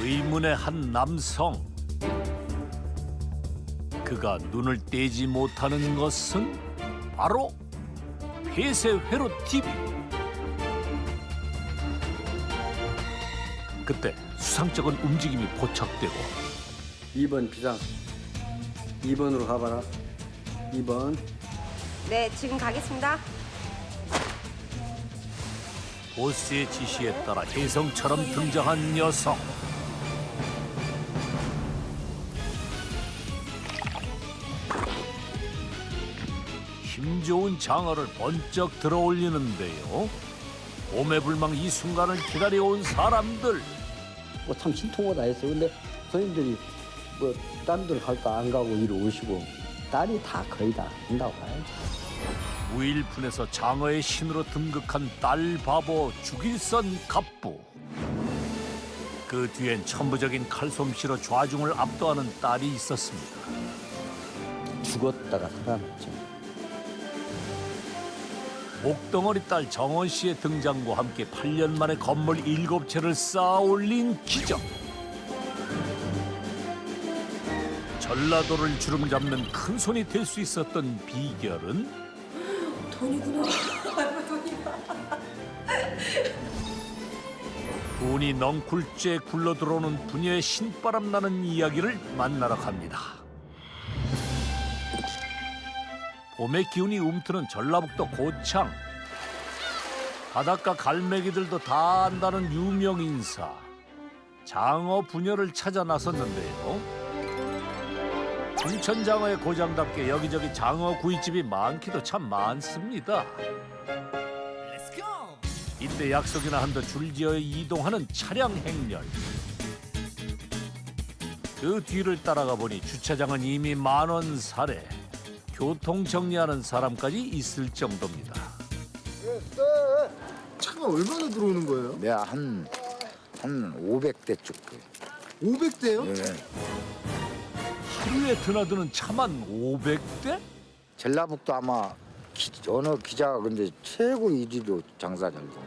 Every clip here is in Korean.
의문의 한 남성. 그가 눈을 떼지 못하는 것은 바로 폐쇄 회로 TV. 그때 수상쩍은 움직임이 포착되고 2번 비상. 2번으로 가봐라. 2번. 네, 지금 가겠습니다. 보스의 지시에 따라 혜성처럼 등장한 여성. 힘 좋은 장어를 번쩍 들어 올리는데요. 오매불망 이 순간을 기다려온 사람들. 뭐 참 신통하다 했어. 근데 선생님들이 뭐 딴 데로 갈까 안 가고 이리 오시고 딸이 다 거의 다 한다고 봐야지. 무일푼에서 장어의 신으로 등극한 딸 바보 죽일선 갑부. 그 뒤엔 천부적인 칼솜씨로 좌중을 압도하는 딸이 있었습니다. 죽었다가 살아났죠. 목덩어리 딸 정원 씨의 등장과 함께 8년 만에 건물 7채를 쌓아 올린 기적. 전라도를 주름잡는 큰 손이 될 수 있었던 비결은 돈이구나. 돈이 넝쿨째 굴러들어오는 부녀의 신바람 나는 이야기를 만나러 갑니다. 봄의 기운이 움트는 전라북도 고창. 바닷가 갈매기들도 다 안다는 유명 인사. 장어 부녀를 찾아 나섰는데요. 중천장어의 고장답게 여기저기 장어 구이집이 많기도 참 많습니다. 이때 약속이나 한 듯 줄지어 이동하는 차량 행렬. 그 뒤를 따라가 보니 주차장은 이미 만원 사례. 교통 정리하는 사람까지 있을 정도입니다. 차가 얼마나 들어오는 거예요? 내가 한 500대 쭉. 500대요? 예. 하루에 드나드는 차만 500대? 전라북도 아마 어느 기자가 근데 최고 1위로 장사 잘 된다.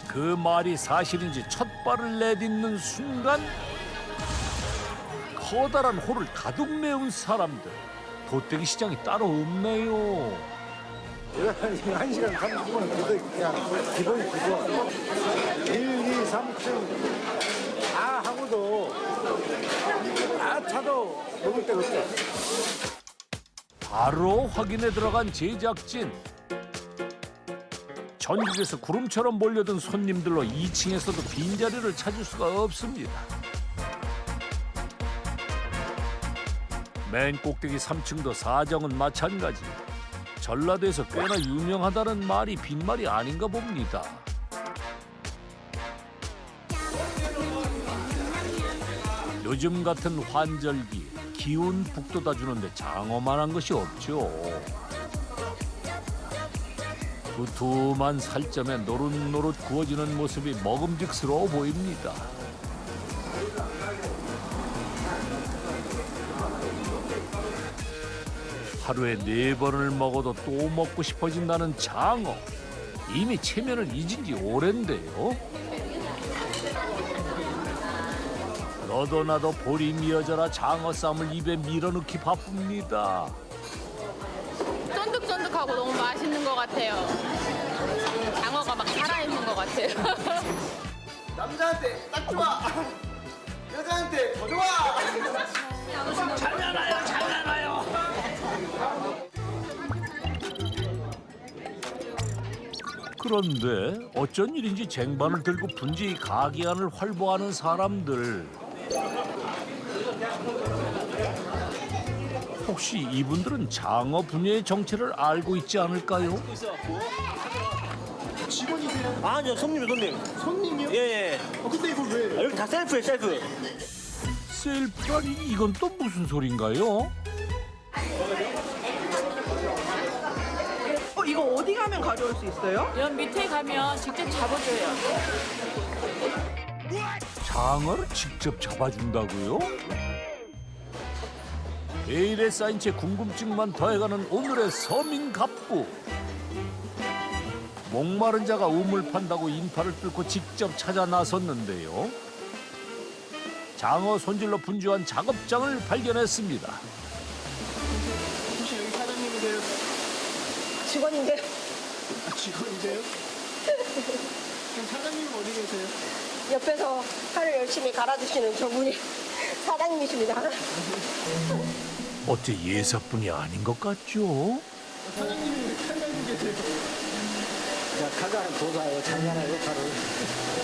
그 말이 사실인지 첫 발을 내딛는 순간 커다란 호를 가득 메운 사람들. 도떼기 시장이 따로 없네요. 1시간 30분 그냥 기본 1, 2, 3층 다 하고도 다 차도 먹을 데가 없어. 바로 확인에 들어간 제작진. 전국에서 구름처럼 몰려든 손님들로 2층에서도 빈자리를 찾을 수가 없습니다. 맨 꼭대기 3층도 사정은 마찬가지. 전라도에서 꽤나 유명하다는 말이 빈말이 아닌가 봅니다. 요즘 같은 환절기 기운 북돋아 주는데 장어만한 것이 없죠. 두툼한 살점에 노릇노릇 구워지는 모습이 먹음직스러워 보입니다. 하루에 4번을 먹어도 또 먹고 싶어진다는 장어. 이미 체면을 잊은 지 오랜데요. 너도 나도 볼이 미어져라 장어 쌈을 입에 밀어넣기 바쁩니다. 쫀득쫀득하고 너무 맛있는 것 같아요. 장어가 막 살아있는 것 같아요. 남자한테 딱 좋아. 여자한테 더 좋아. 그런데 어쩐 일인지 쟁반을 들고 분주히 가게 안을 활보하는 사람들. 혹시 이분들은 장어 분야의 정체를 알고 있지 않을까요? 직원이세요? 아니요, 손님. 손님이요? 예, 예. 근데 이거 왜? 아, 여기 다 셀프예요, 셀프. 셀프라니 이건 또 무슨 소린가요? 이거 어디 가면 가져올 수 있어요? 연 밑에 가면 직접 잡아줘요. 장어를 직접 잡아준다고요? 매일에 쌓인 채 궁금증만 더해가는 오늘의 서민 갑부. 목마른 자가 우물 판다고 인파를 뚫고 직접 찾아 나섰는데요. 장어 손질로 분주한 작업장을 발견했습니다. 혹시 여기 사장님이세요? 직원인데 직원이세요? 그럼 사장님은 어디 계세요? 옆에서 살을 열심히 갈아주시는 저분이 사장님이십니다. 어째 예사뿐이 아닌 것 같죠? 사장님이 왜 사장님 계세요? 가가는 도사예요. 장난하고 역할을.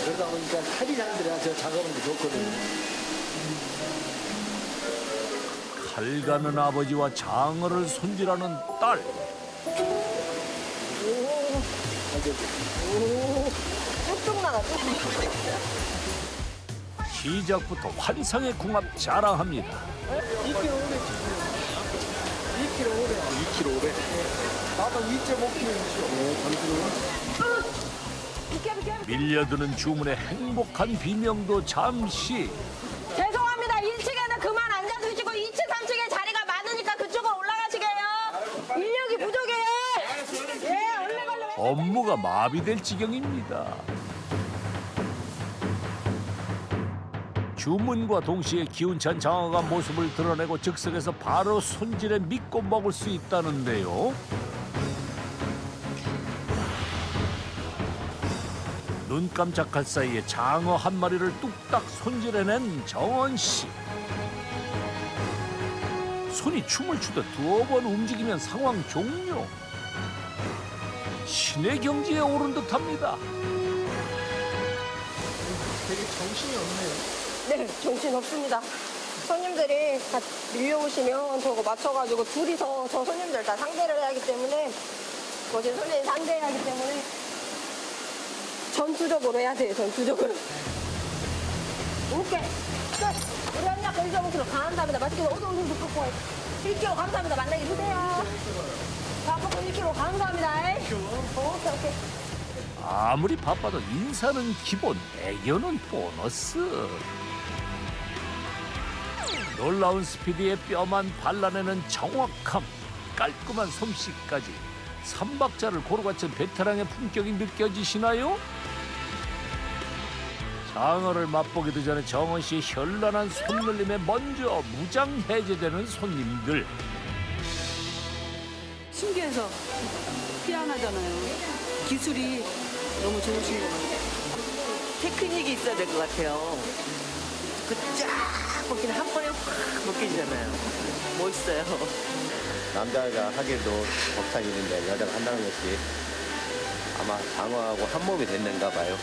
그러다 보니까 칼이 잘 들어가서 작업은 좋거든요. 칼 가는 아버지와 장어를 손질하는 딸. 뚝뚝 나가 뚝뚝. 시작부터 환상의 궁합 자랑합니다. 2kg 500. 나도 2.5kg이죠. 비켜 비켜. 밀려드는 주문의 행복한 비명도 잠시. 죄송합니다. 1층에는 그만 앉아주시고 2층 3층에 자리가 많으니까 그쪽으로 올라가시게요. 인력이 부족해요. 예, 얼른 얼른. 업무가 마비될 지경입니다. 주문과 동시에 기운찬 장어가 모습을 드러내고 즉석에서 바로 손질해 믿고 먹을 수 있다는데요. 눈 깜짝할 사이에 장어 한 마리를 뚝딱 손질해낸 정원 씨. 손이 춤을 추듯 두어 번 움직이면 상황 종료. 신의 경지에 오른 듯합니다. 되게 정신이 없네요. 네, 정신 없습니다. 손님들이 다 밀려오시면 저거 맞춰가지고 둘이서 저 손님들 다 상대를 해야 하기 때문에 거진 손님 상대해야 하기 때문에 전투적으로 해야 돼요. 전투적으로. 오케이. 끝. 우리 언니가 거기서 먹기로 감사합니다. 맛있게 어디 갖고 와요. 1kg 감사합니다. 만나게 주세요. 밥 먹고 1kg 감사합니다. 오케이. 아무리 바빠도 인사는 기본, 애교는 보너스. 놀라운 스피드에 뼈만 발라내는 정확함, 깔끔한 솜씨까지 삼박자를 고루 갖춘 베테랑의 품격이 느껴지시나요? 장어를 맛보기도 전에 정원 씨의 현란한 손놀림에 먼저 무장해제되는 손님들. 신기해서 희한하잖아요. 기술이 너무 좋으신 것 같아요. 테크닉이 있어야 될 것 같아요. 그 쫙 먹기는 한 번에 확 먹기잖아요. 멋있어요. 남자가 하기도 벅차게 있는데 여자가 한다는 것이 아마 장어하고 한 몸이 됐는가 봐요.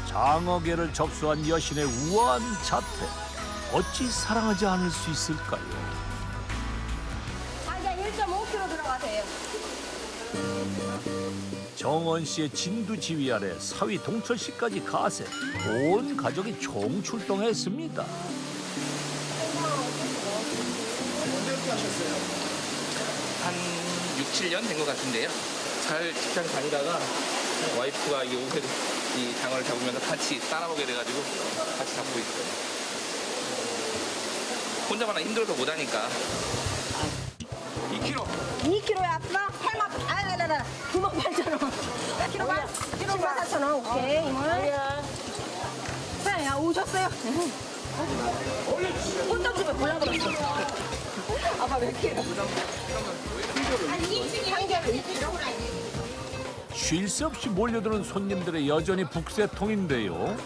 장어계를 접수한 여신의 우아한 자태. 어찌 사랑하지 않을 수 있을까요? 자기가 1.5kg 들어가세요. 정원 씨의 진두지휘 아래 사위 동철 씨까지 가세. 온 가족이 총출동했습니다. 언제부터 하셨어요? 한 6, 7년 된 것 같은데요. 잘 직장 다니다가 와이프가 이 옷에 이 장어를 잡으면서 같이 따라오게 돼가지고 같이 잡고 있어요. 혼자만 힘들어서 못하니까. 2kg. 2kg에 아빠 8만, 98,000원. 키로만 4,000원. 오케이, 이모. 야, 오셨어요? 혼떡집에 골라버렸어. 아빠 몇 킬로? 한 개로 2kg. 쉴 새 없이 몰려드는 손님들의 여전히 북새통인데요.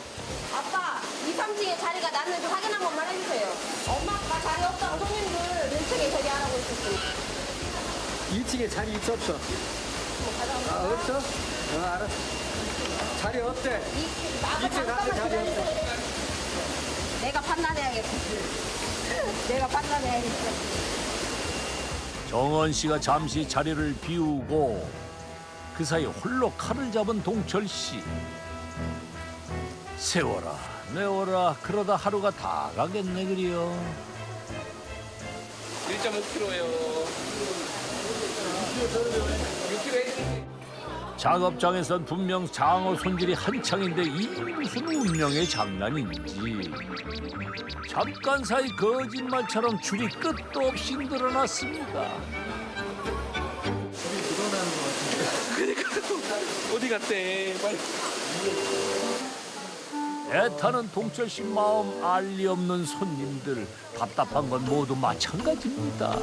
아빠, 2, 3층에 자리가 났는지 확인 한 번만 해주세요. 엄마, 아빠 자리 없다고 손님들 왼쪽에 저기 하라고 했었으니까. 2층에 자리 있어 없어? 없어? 알았어. 자리 없대. 2층 가서 자리 없대. 내가 판단해야겠어. 내가 판단해야겠어. 정원 씨가 잠시 자리를 비우고 그 사이 홀로 칼을 잡은 동철 씨. 세워라 내워라 그러다 하루가 다 가겠네 그려. 1.5kg예요. 6kg 해드릴게요. 작업장에선 분명 장어 손질이 한창인데 이 무슨 운명의 장난인지 잠깐 사이 거짓말처럼 줄이 끝도 없이 늘어났습니다. 어디 갔대? 빨리. 애타는 동철 씨 마음 알리 없는 손님들 답답한 건 모두 마찬가지입니다.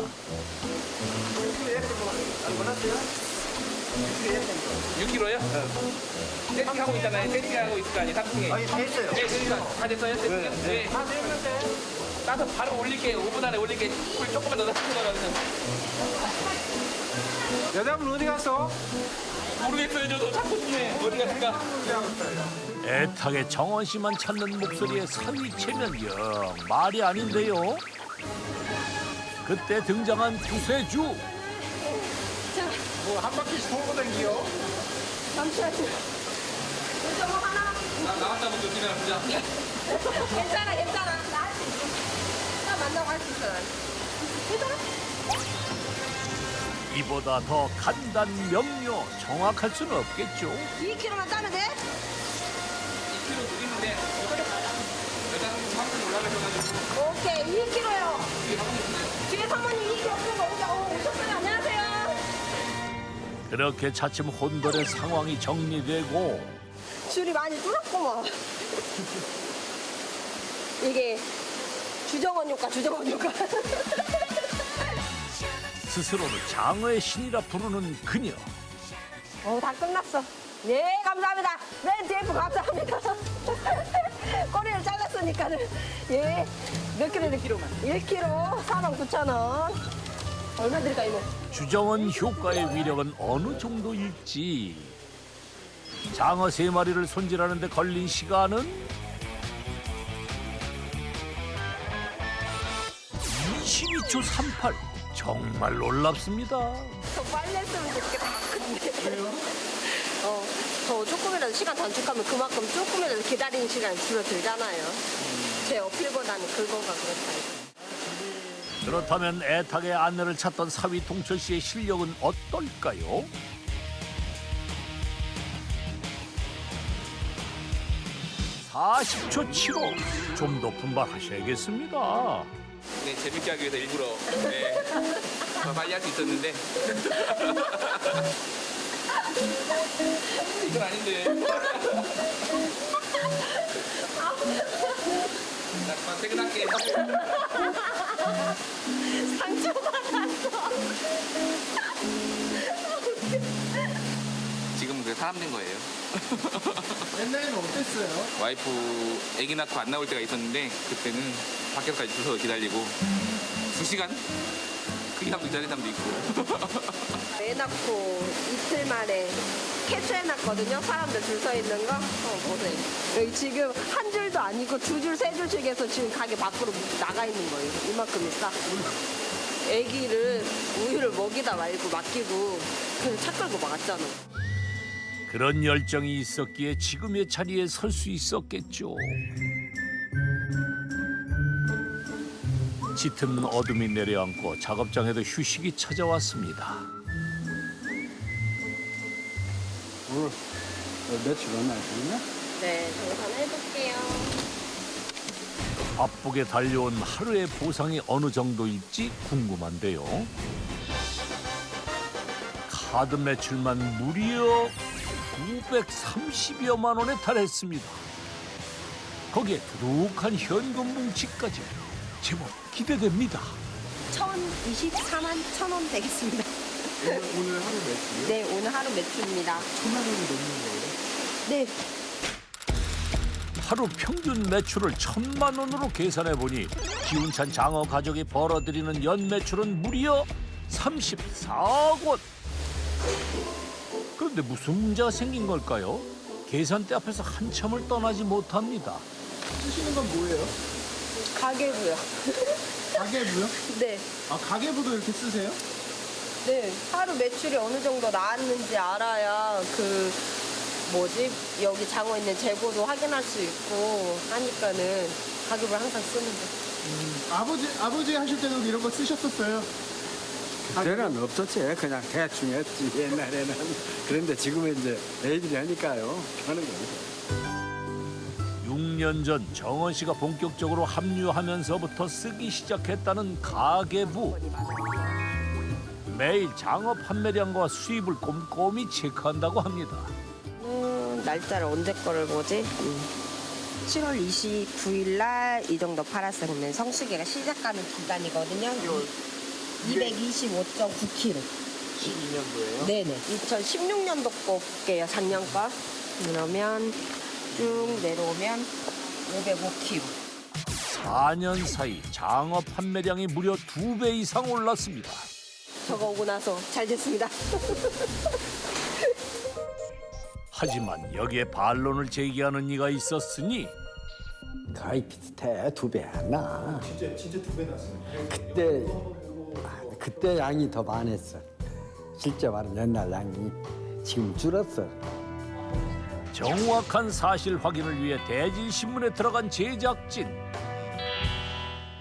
6kg요? 세팅하고 있잖아요. 세팅하고 있을 거 아니에요. 탑승에. 아니, 다 했어요. 네, 됐어요. 다 됐어요? 세팅이요? 네. 다 됐는데. 따서 바로 올릴게요. 5분 안에 올릴게요. 물 조금만 더 넣어가지고. 여자분 어디 갔어? 모르겠어요. 저도 찾고 싶네. 어디 갔을까? 애타게 정원 씨만 찾는 목소리에 사위 체면 영 말이 아닌데요. 그때 등장한 구세주. 뭐 한 바퀴씩 돌고 댕기요? 잠시만요. 요즘 뭐 하나? 나왔다면 좀 기다려보자. 괜찮아, 괜찮아. 나 할 수 있어. 나 만나고 할 수 있어. 괜찮아? 이보다 더 간단 명료 정확할 수는 없겠죠. 2kg만 따면 돼? 2kg 드리는데 여자분이 차분히 올라가셔가지고. 오케이, 2kg요. 뒤에 사모님 2kg 오셨어요. 안녕하세요. 그렇게 차츰 혼돈의 상황이 정리되고 줄이 많이 뚫었구먼. 이게 주정원 효과. 스스로를 장어의 신이라 부르는 그녀. 다 끝났어. 예, 감사합니다. 맨 DF 감사합니다. 꼬리를 잘랐으니까는. 예, 몇 킬로? 1kg만. 1kg 49,000원. 얼마 드릴까, 이모? 주정원 효과의 위력은 어느 정도일지. 장어 3마리를 손질하는 데 걸린 시간은 22초 38. 정말 놀랍습니다. 더 빨리 했으면 좋겠다. 근데. 더 조금이라도 시간 단축하면 그만큼 조금이라도 기다리는 시간이 줄어들잖아요. 제 어필보다는 그거가 그렇다. 그렇다면 애타게 아내를 찾던 사위 동철 씨의 실력은 어떨까요? (40초 7호) 좀 더 분발하셔야겠습니다. 네, 재밌게 하기 위해서 일부러 더 빨리 할 수 있었는데 이건 아닌데. 나 그만 퇴근할게. 상처받았어. 지금은 그게 사람 된 거예요. 옛날에는 어땠어요? 와이프 아기 낳고 안 나올 때가 있었는데 그때는 밖에서까지 줄 서서 기다리고 2시간? 크게 하고 기다리는 사람도 있고. 애 낳고 이틀 만에 캡처해놨거든요. 사람들 줄 서 있는 거. 보세요. 여기 지금 한 줄도 아니고 2줄, 3줄씩 해서 지금 가게 밖으로 나가 있는 거예요. 이만큼 있다. 애기를 우유를 먹이다 말고 맡기고 그냥 차 끌고 막았잖아. 그런 열정이 있었기에 지금의 자리에 설 수 있었겠죠. 짙은 어둠이 내려앉고 작업장에도 휴식이 찾아왔습니다. 오늘 며칠 얼마나 되냐? 네, 정산해볼게요. 바쁘게 달려온 하루의 보상이 어느 정도일지 궁금한데요. 카드 매출만 무려 930여만 원에 달했습니다. 거기에 두둑한 현금 뭉치까지 제법 기대됩니다. 1,024만 1,000원 되겠습니다. 오늘 하루 매출이요? 네, 오늘 하루 매출입니다. 1,000만 원이 넘는 거예요? 네, 하루 평균 매출을 1,000만 원으로 계산해보니 기운찬 장어 가족이 벌어들이는 연 매출은 무려 34억 원. 그런데 무슨 문제가 생긴 걸까요? 계산대 앞에서 한참을 떠나지 못합니다. 쓰시는 건 뭐예요? 가계부요. 가계부요? 네, 아, 가계부도 이렇게 쓰세요? 네. 하루 매출이 어느 정도 나왔는지 알아야 여기 장어 있는 재고도 확인할 수 있고 하니까는 가계부를 항상 쓰는 거. 아버지 하실 때도 이런 거 쓰셨었어요? 전에는 없었지. 그냥 대충 했지 옛날에는. 그런데 지금은 이제 애들이 하니까요. 하는 거예요. 6년 전 정원 씨가 본격적으로 합류하면서부터 쓰기 시작했다는 가계부. 매일 장어 판매량과 수입을 꼼꼼히 체크한다고 합니다. 날짜를 언제 거를 보지? 7월 29일 날 이 정도 팔았어요. 그러면 성수기가 시작하는 기간이거든요. 225.9kg. 12년도에요? 네네. 2016년도 거 볼게요. 작년 거. 그러면 쭉 내려오면 505kg. 4년 사이 장어 판매량이 무려 2배 이상 올랐습니다. 저거 오고 나서 잘 됐습니다. 하지만 여기에 반론을 제기하는 이가 있었으니 거의 비슷해. 2배 안 나. 진짜 2배 났어요. 그때 양이 더 많았어. 실제 말은 옛날 양이 지금 줄었어. 정확한 사실 확인을 위해 대질신문에 들어간 제작진.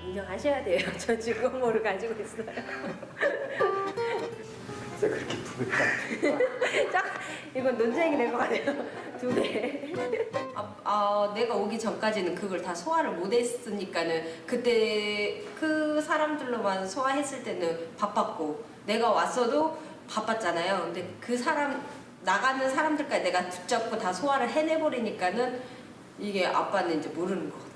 인정하셔야 돼요. 저 증거물을 가지고 있어요. 그렇게 2배가. 이건 논쟁이 될 것 같아요. 2배. 내가 오기 전까지는 그걸 다 소화를 못했으니까는 그때 그 사람들로만 소화했을 때는 바빴고 내가 왔어도 바빴잖아요. 근데 그 사람 나가는 사람들까지 내가 붙잡고 다 소화를 해내버리니까는 이게 아빠는 이제 모르는 것 같아요.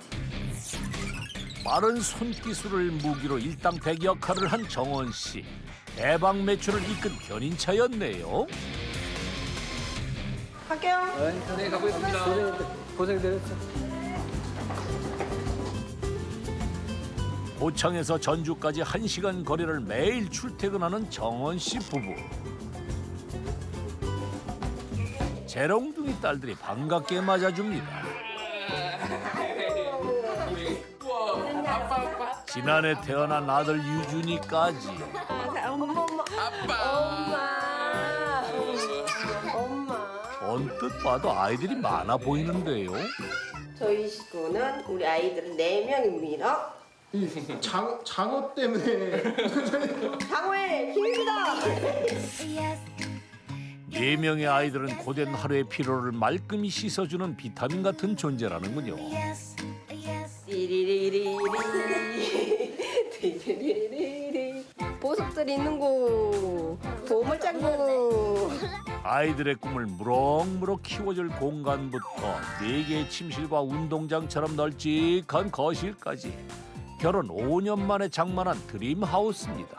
빠른 손기술을 무기로 일당백 역할을 한 정원 씨. 대박 매출을 이끈 견인차였네요. 갈게요. 네, 가보겠습니다. 고생들었어. 고창에서 전주까지 1시간 거리를 매일 출퇴근하는 정원 씨 부부. 재롱둥이 딸들이 반갑게 맞아줍니다. 지난해 태어난 아들 유준이까지. 엄마. 언뜻 봐도 아이들이 많아 보이는데요. 저희 식구는 우리 아이들은 4명입니다. 이 장어 때문에 장어의 힘입니다. 4명의 아이들은 고된 하루의 피로를 말끔히 씻어주는 비타민 같은 존재라는군요. 띠리리리리 띠리리리리 보석들이 있는 곳 보물창고. 아이들의 꿈을 무럭무럭 키워줄 공간부터 4개의 침실과 운동장처럼 널찍한 거실까지 결혼 5년 만에 장만한 드림하우스입니다.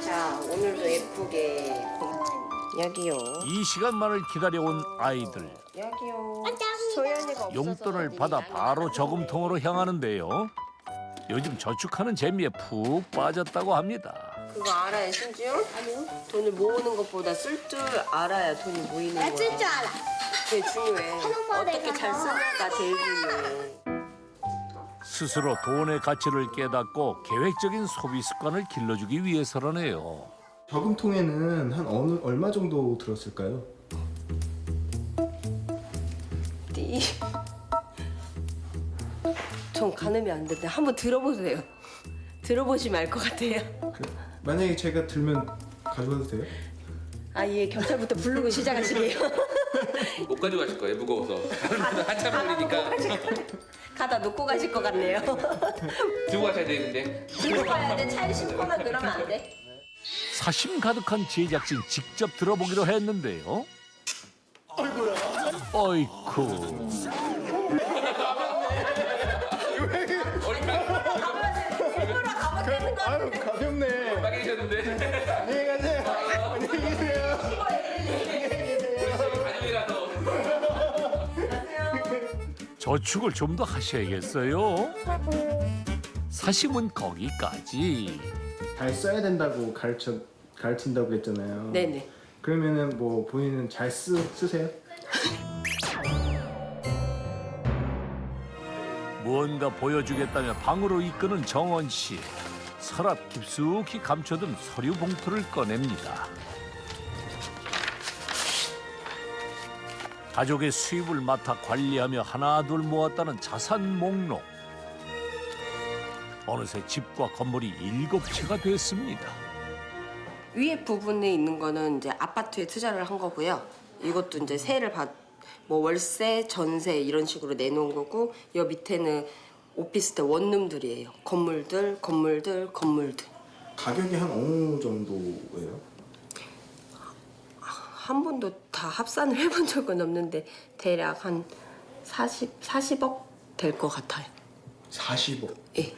자, 오늘도 예쁘게 여기요. 이 시간만을 기다려온 아이들. 여기요. 소연이가 없어서 용돈을 받아 바로 저금통으로 향하는데요. 요즘 저축하는 재미에 푹 빠졌다고 합니다. 그거 알아요, 신주? 아니요. 돈을 모으는 것보다 쓸 줄 알아야 돈이 모이는 거야. 쓸 줄 알아. 그게 중요해. 어떻게 잘 쓰냐가 제일 중요해. 스스로 돈의 가치를 깨닫고 계획적인 소비 습관을 길러주기 위해서라네요. 저금통에는 한 얼마 정도 들었을까요? 전 가늠이 안 되는데 한번 들어보세요. 들어보시면 알 것 같아요. 만약에 제가 들면 가져가도 돼요? 예, 경찰부터 부르고 시작하시게요. 못 가져가실 거예요, 무거워서. 한참 걸리니까. 가다 놓고 가실 것 같네요. 들고 가셔야 되는데. 들고 가야 돼. 차에 싣거나 그러면 안 돼. 사심 가득한 제작진 직접 들어보기로 했는데요. 어이쿠. 아유 가볍네. 많이 계셨는데. 안녕히 가세요. 안녕히 계세요. 가족이라서. 저축을 좀 더 하셔야겠어요. 사심은 거기까지. 잘 써야 된다고 가르친다고 했잖아요. 네네. 그러면은 뭐 본인은 잘 쓰세요? 무언가 보여주겠다며 방으로 이끄는 정원 씨. 서랍 깊숙이 감춰둔 서류 봉투를 꺼냅니다. 가족의 수입을 맡아 관리하며 하나둘 모았다는 자산 목록. 어느새 집과 건물이 7채가 됐습니다. 위에 부분에 있는 거는 이제 아파트에 투자를 한 거고요. 이것도 이제 뭐 월세, 전세 이런 식으로 내놓은 거고, 여 밑에는 오피스텔 원룸들이에요. 건물들. 가격이 한 어느 정도예요? 한 번도 다 합산을 해본 적은 없는데 대략 한 40억 될 것 같아요. 40억? 예.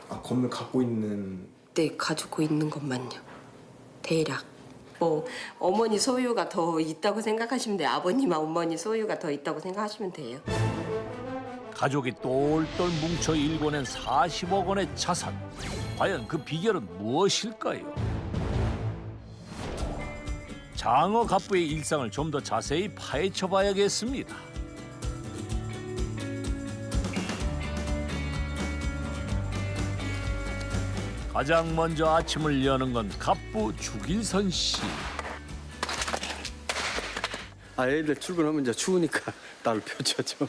아, 건물 갖고 있는... 네, 가지고 있는 것만요. 대략. 뭐 어머니 소유가 더 있다고 생각하시면 돼요. 아버님, 어머니 소유가 더 있다고 생각하시면 돼요. 가족이 똘똘 뭉쳐 일궈낸 40억 원의 자산. 과연 그 비결은 무엇일까요? 장어 갑부의 일상을 좀 더 자세히 파헤쳐 봐야겠습니다. 가장 먼저 아침을 여는 건 갑부 주길선 씨. 아, 애들 출근하면 이제 추우니까 나를 펴줘죠.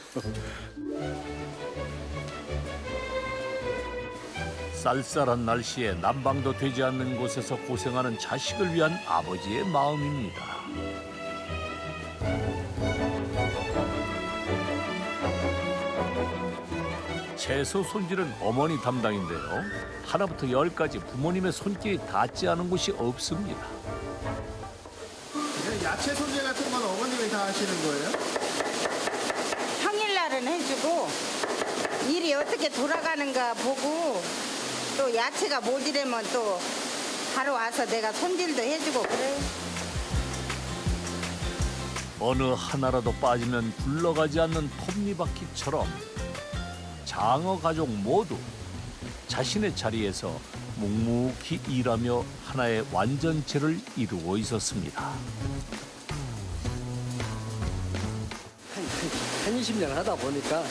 쌀쌀한 날씨에 난방도 되지 않는 곳에서 고생하는 자식을 위한 아버지의 마음입니다. 채소 손질은 어머니 담당인데요. 하나부터 10까지 부모님의 손길이 닿지 않은 곳이 없습니다. 야채 손질 같은 건 어머님이 다 하시는 거예요? 평일날은 해주고 일이 어떻게 돌아가는가 보고 또 야채가 모자라면 또 바로 와서 내가 손질도 해주고 그래. 어느 하나라도 빠지면 굴러가지 않는 톱니바퀴처럼 장어 가족 모두 자신의 자리에서 묵묵히 일하며 하나의 완전체를 이루고 있었습니다. 한 20년 하다 보니까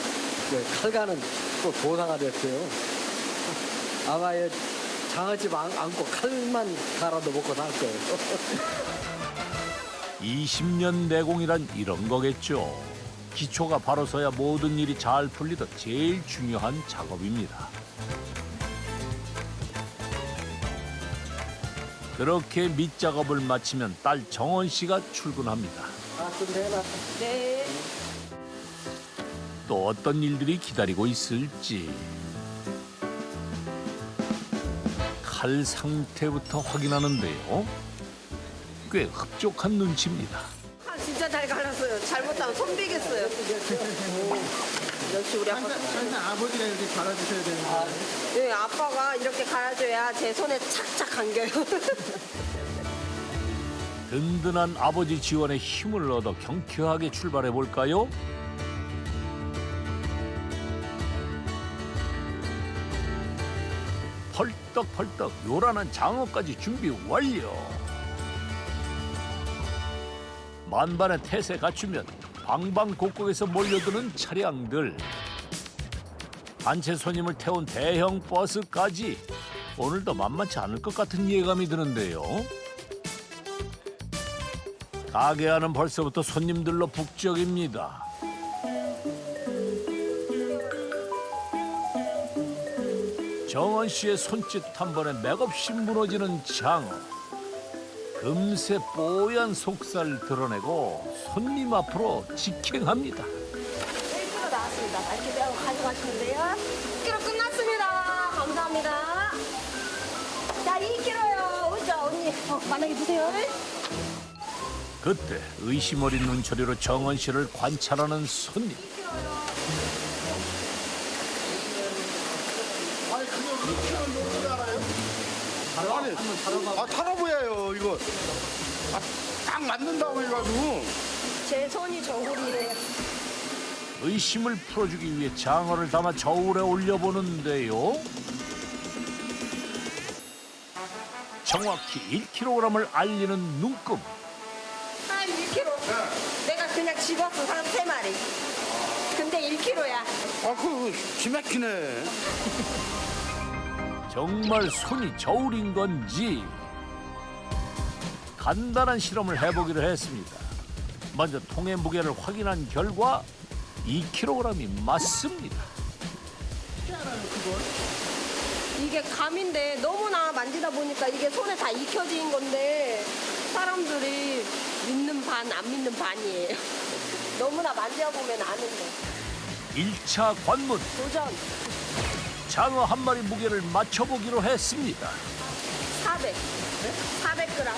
칼가는 또 도사가 됐어요. 아마 장어집 안고 칼만 갈아도 먹고 살 거예요. 20년 내공이란 이런 거겠죠. 기초가 바로 서야 모든 일이 잘 풀리듯 제일 중요한 작업입니다. 그렇게 밑작업을 마치면 딸 정원 씨가 출근합니다. 좀 해놔. 네. 또 어떤 일들이 기다리고 있을지 칼 상태부터 확인하는데요. 꽤 흡족한 눈치입니다. 진짜 잘 갈았어요. 잘못하면 손 베겠어요. 역시 우리 아빠. 항상 아버지가 이렇게 갈아주셔야 되는 거예요? 네, 아빠가 이렇게 갈아줘야 제 손에 착착 감겨요. 든든한 아버지 지원에 힘을 얻어 경쾌하게 출발해 볼까요? 펄떡펄떡 요란한 장어까지 준비 완료. 만반의 태세 갖추면 방방곡곡에서 몰려드는 차량들. 단체 손님을 태운 대형 버스까지 오늘도 만만치 않을 것 같은 예감이 드는데요. 가게 안은 벌써부터 손님들로 북적입니다. 정원 씨의 손짓 한 번에 맥없이 무너지는 장어. 금세 뽀얀 속살 드러내고 손님 앞으로 직행합니다. 1kg 나왔습니다. 맛있게 빼고 가져가시면 돼요. 1kg 끝났습니다. 감사합니다. 자, 2kg요. 오죠, 언니. 만나게 드세요. 그때 의심 어린 눈초리로 정원 씨를 관찰하는 손님. 아니 그냥 2kg 정도 알아요? 아니 탈아보야요 이거. 딱 맞는다고 해가지고. 제 손이 저울이래요. 의심을 풀어주기 위해 장어를 담아 저울에 올려보는데요. 정확히 1kg을 알리는 눈금. 한 1kg. 내가 그냥 집었어, 사람 3마리. 근데 1kg야. 아 그거 기막히네. 정말 손이 저울인 건지 간단한 실험을 해보기로 했습니다. 먼저 통의 무게를 확인한 결과 2kg이 맞습니다. 이게 감인데 너무나 만지다 보니까 이게 손에 다 익혀진 건데 사람들이 믿는 반, 안 믿는 반이에요. 너무나 만져보면 아는데. 1차 관문. 도전 장어 한 마리 무게를 맞춰보기로 했습니다. 400g.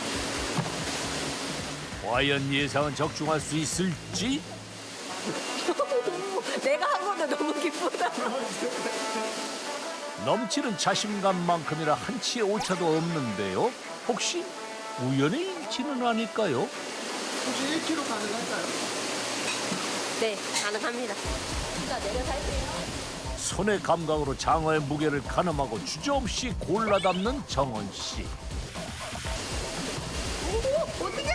과연 예상은 적중할 수 있을지? 내가 한 것도 너무 기쁘다. 넘치는 자신감만큼이나 한치의 오차도 없는데요. 혹시 우연의 일치는 아닐까요? 혹시 1kg 가능할까요? 네, 가능합니다. 진짜 내려서 할게요. 손의 감각으로 장어의 무게를 가늠하고 주저없이 골라 담는 정원 씨. 어떻게?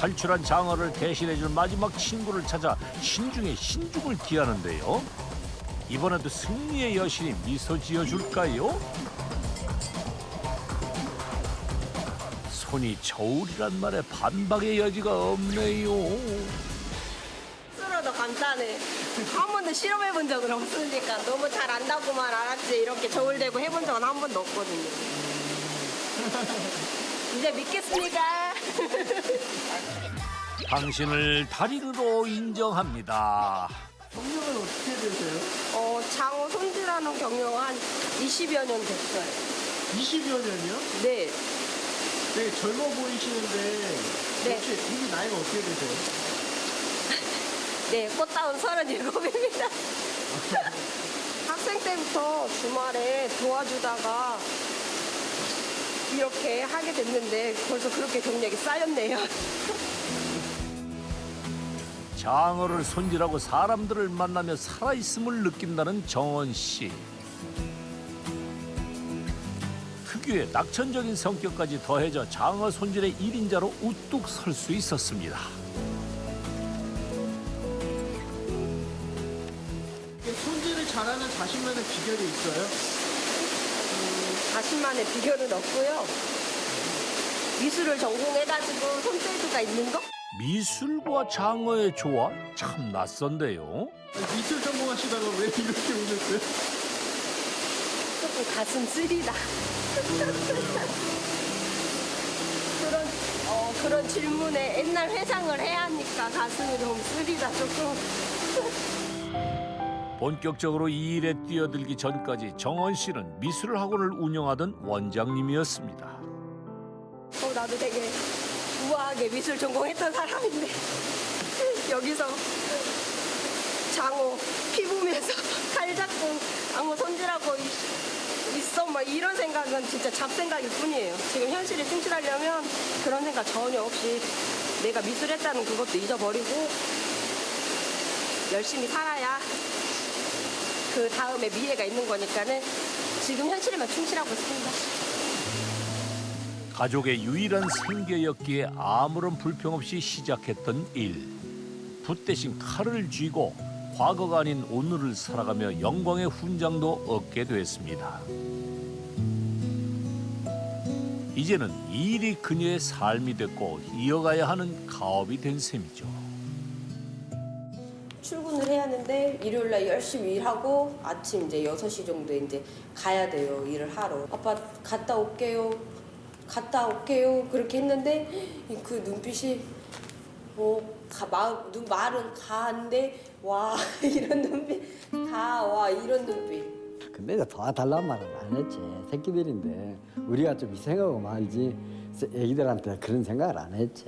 탈출한 장어를 대신해줄 마지막 친구를 찾아 신중에 신중을 기하는데요. 이번에도 승리의 여신이 미소 지어줄까요? 손이 저울이란 말에 반박의 여지가 없네요. 쓸어도 간단해. 한 번도 실험해본 적은 없으니까 너무 잘 안다고만 알았지 이렇게 저울대고 해본 적은 한 번도 없거든요. 이제 믿겠습니까? 당신을 달인으로 인정합니다. 경력은 어떻게 되세요? 장어 손질하는 경력 한 20여 년 됐어요. 20여 년이요? 네. 되게 젊어 보이시는데 네. 혹시 이게 나이가 어떻게 되세요? 네, 꽃다운 37입니다. 학생 때부터 주말에 도와주다가 이렇게 하게 됐는데 벌써 그렇게 경력이 쌓였네요. 장어를 손질하고 사람들을 만나며 살아있음을 느낀다는 정원 씨. 특유의 낙천적인 성격까지 더해져 장어 손질의 1인자로 우뚝 설 수 있었습니다. 손질을 잘하는 자신만의 비결이 있어요? 자신만의 비결은 없고요. 미술을 전공해가지고 손재주가 있는 거? 미술과 장어의 조화 참 낯선데요. 미술 전공하시다가 왜 이렇게 오셨어요? 조금 가슴 쓰리다. 그런 질문에 옛날 회상을 해야 하니까 가슴이 너무 쓰리다 조금. 본격적으로 이 일에 뛰어들기 전까지 정원 씨는 미술 학원을 운영하던 원장님이었습니다. 나도 되게 우아하게 미술 전공했던 사람인데 여기서 장어 피부면서 칼 잡고 장어 손질하고 있어 막 이런 생각은 진짜 잡생각일 뿐이에요. 지금 현실에 충실하려면 그런 생각 전혀 없이 내가 미술했다는 그것도 잊어버리고 열심히 살아야 그 다음에 미래가 있는 거니까는 지금 현실에만 충실하고 있습니다. 가족의 유일한 생계였기에 아무런 불평 없이 시작했던 일. 붓 대신 칼을 쥐고 과거가 아닌 오늘을 살아가며 영광의 훈장도 얻게 됐습니다. 이제는 이 일이 그녀의 삶이 됐고 이어가야 하는 가업이 된 셈이죠. 출근을 해야 하는데 일요일 날 열심히 일하고 아침 이제 6시 정도에 이제 가야 돼요. 일을 하러. 아빠 갔다 올게요. 그렇게 했는데 그 눈빛이 말은 가는데 와 이런 눈빛 이런 눈빛. 근데 이제 도와달란 말은 안 했지. 새끼들인데 우리가 좀 희생하고 말지 애기들한테 그런 생각을 안 했지.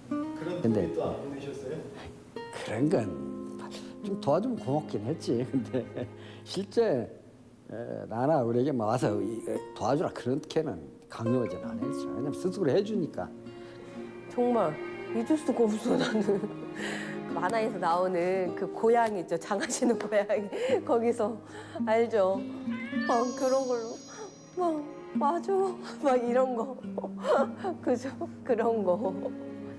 그런 근데 분이 또안 보내셨어요? 그런 건 좀 도와주면 고맙긴 했지. 근데 실제 나나 우리에게 와서 도와주라 그렇게는 강요하지는 안 했죠. 왜냐면 스스로 해주니까. 정말 잊을 수가 없어 나는. 만화에서 나오는 그 고양이 있죠. 장하시는 고양이. 거기서 알죠. 그런 걸로 맞아. 이런 거. 그죠? 그런 거.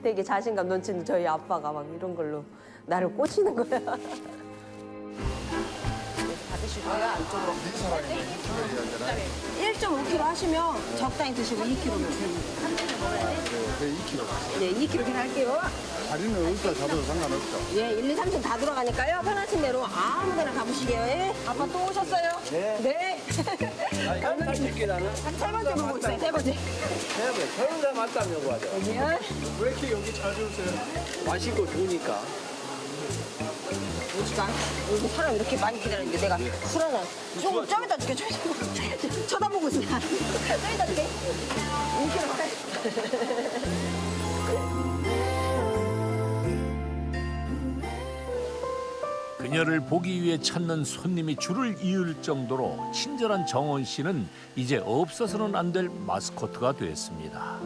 되게 자신감 넘치는 저희 아빠가 이런 걸로 나를 꼬시는 거야. 받으실 거예요? 안쪽으로. 1.5kg 하시면 적당히 드시고 2kg면 됩니다. 네, 2kg. 네, 2kg 그냥 할게요. 다리는 어디다 잡아도 상관없죠. 예, 1, 2, 3층 다 들어가니까요. 편하신 대로 아무 데나 가보시게요. 예? 아빠 또 오셨어요? 네. 한 줄게 나는. 한 세 번째 보고 있어요. 세 번째. 서른 살 맞다냐고 하죠. 왜 이렇게 여기 자주 오세요? 맛있고 좋으니까. 오지가 않. 여기 사람 이렇게 많이 기다리는데 내가 술 하나 좀 이따 줄게. 좀 이따. 쳐다보고 있어. 좀 이따 줄게. 이렇게 막. 그녀를 보기 위해 찾는 손님이 줄을 이을 정도로 친절한 정원 씨는 이제 없어서는 안 될 마스코트가 됐습니다.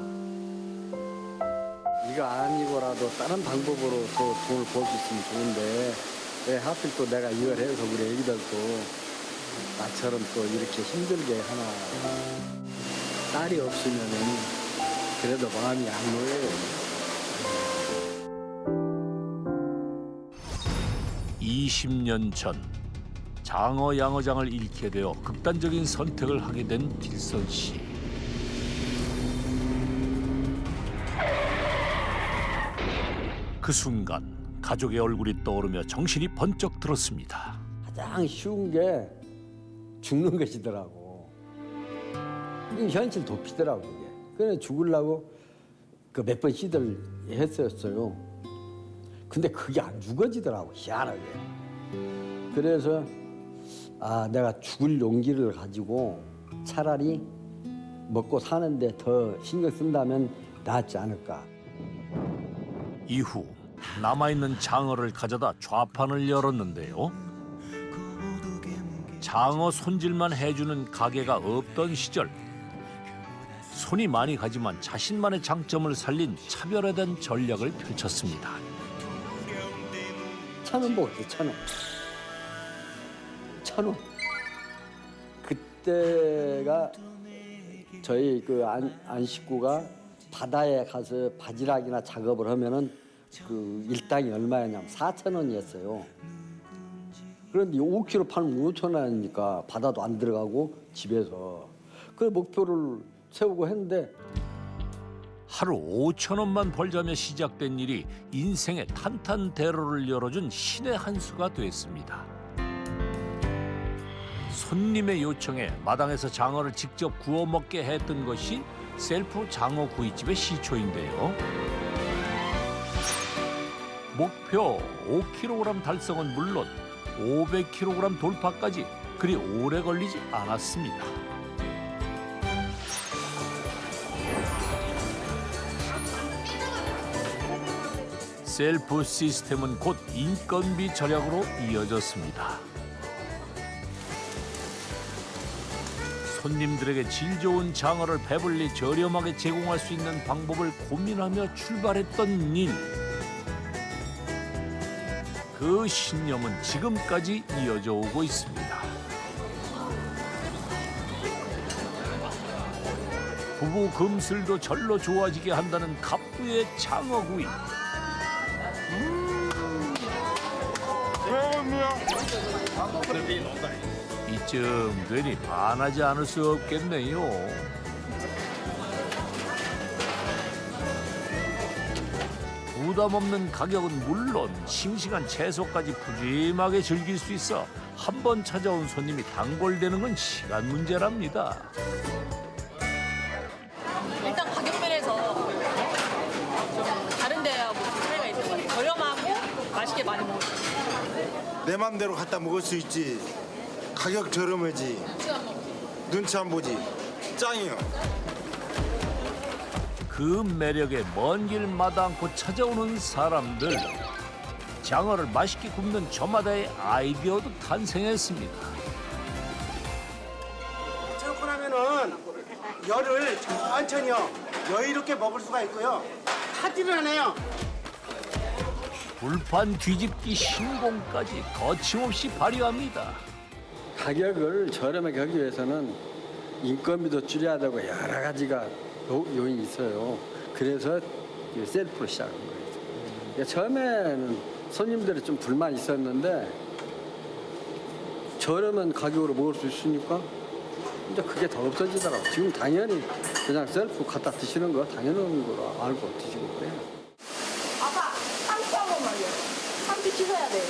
이거 아니고라도 다른 방법으로 또 돈을 벌 수 있으면 좋은데 왜 하필 또 내가 이걸 해서 우리 애기들도 나처럼 또 이렇게 힘들게 하나. 딸이 없으면은 그래도 마음이 안 놓여요. 20년 전 장어 양어장을 잃게 되어 극단적인 선택을 하게 된 길선 씨. 그 순간 가족의 얼굴이 떠오르며 정신이 번쩍 들었습니다. 가장 쉬운 게 죽는 것이더라고. 이게 현실 도피더라고 이게. 그래 죽으려고 그 몇 번 시도를 했었어요. 근데 그게 안 죽어지더라고 희한하게. 그래서 아 내가 죽을 용기를 가지고 차라리 먹고 사는데 더 신경 쓴다면 낫지 않을까. 이후 남아있는 장어를 가져다 좌판을 열었는데요. 장어 손질만 해주는 가게가 없던 시절 손이 많이 가지만 자신만의 장점을 살린 차별화된 전략을 펼쳤습니다. 1,000원 먹었지 1,000원. 1,000원. 그때가 저희 그 안 식구가 바다에 가서 바지락이나 작업을 하면은 그 일당이 얼마였냐면 4,000원이었어요. 그런데 5kg 팔면 5,000원이니까 바다도 안 들어가고 집에서 그 목표를 세우고 했는데 하루 5,000원만 벌자며 시작된 일이 인생의 탄탄대로를 열어준 신의 한 수가 됐습니다. 손님의 요청에 마당에서 장어를 직접 구워 먹게 했던 것이 셀프 장어 구이집의 시초인데요. 목표 5kg 달성은 물론 500kg 돌파까지 그리 오래 걸리지 않았습니다. 셀프 시스템은 곧 인건비 절약으로 이어졌습니다. 손님들에게 질 좋은 장어를 배불리 저렴하게 제공할 수 있는 방법을 고민하며 출발했던 일. 그 신념은 지금까지 이어져 오고 있습니다. 부부 금슬도 절로 좋아지게 한다는 갑부의 장어구이. 이쯤 되니 반하지 않을 수 없겠네요. 부담 없는 가격은 물론 싱싱한 채소까지 푸짐하게 즐길 수 있어 한 번 찾아온 손님이 단골되는 건 시간 문제랍니다. 일단 가격 면에서 좀 다른 데하고 차이가 있는 것 같아요. 저렴하고 맛있게 많이 먹을 수 있어요. 내 맘대로 갖다 먹을 수 있지. 가격 저렴하지. 눈치 안 보지. 짱이요. 그 매력에 먼 길 마다 않고 찾아오는 사람들. 장어를 맛있게 굽는 저마다의 아이디어도 탄생했습니다. 저렇게 하면은 열을 천천히요 여유롭게 먹을 수가 있고요. 타지를 하네요. 불판 뒤집기 신공까지 거침없이 발휘합니다. 가격을 저렴하게 하기 위해서는 인건비도 줄여야 되고 여러 가지가 요인이 있어요. 그래서 셀프로 시작한 거예요. 그러니까 처음에는 손님들이 좀 불만이 있었는데 저렴한 가격으로 먹을 수 있으니까 이제 그게 더 없어지더라고요. 지금 당연히 그냥 셀프 갖다 드시는 거 당연한 거로 알고 드시고 그래요. 아빠, 참치 한 번만요. 참치 비치셔야 돼요.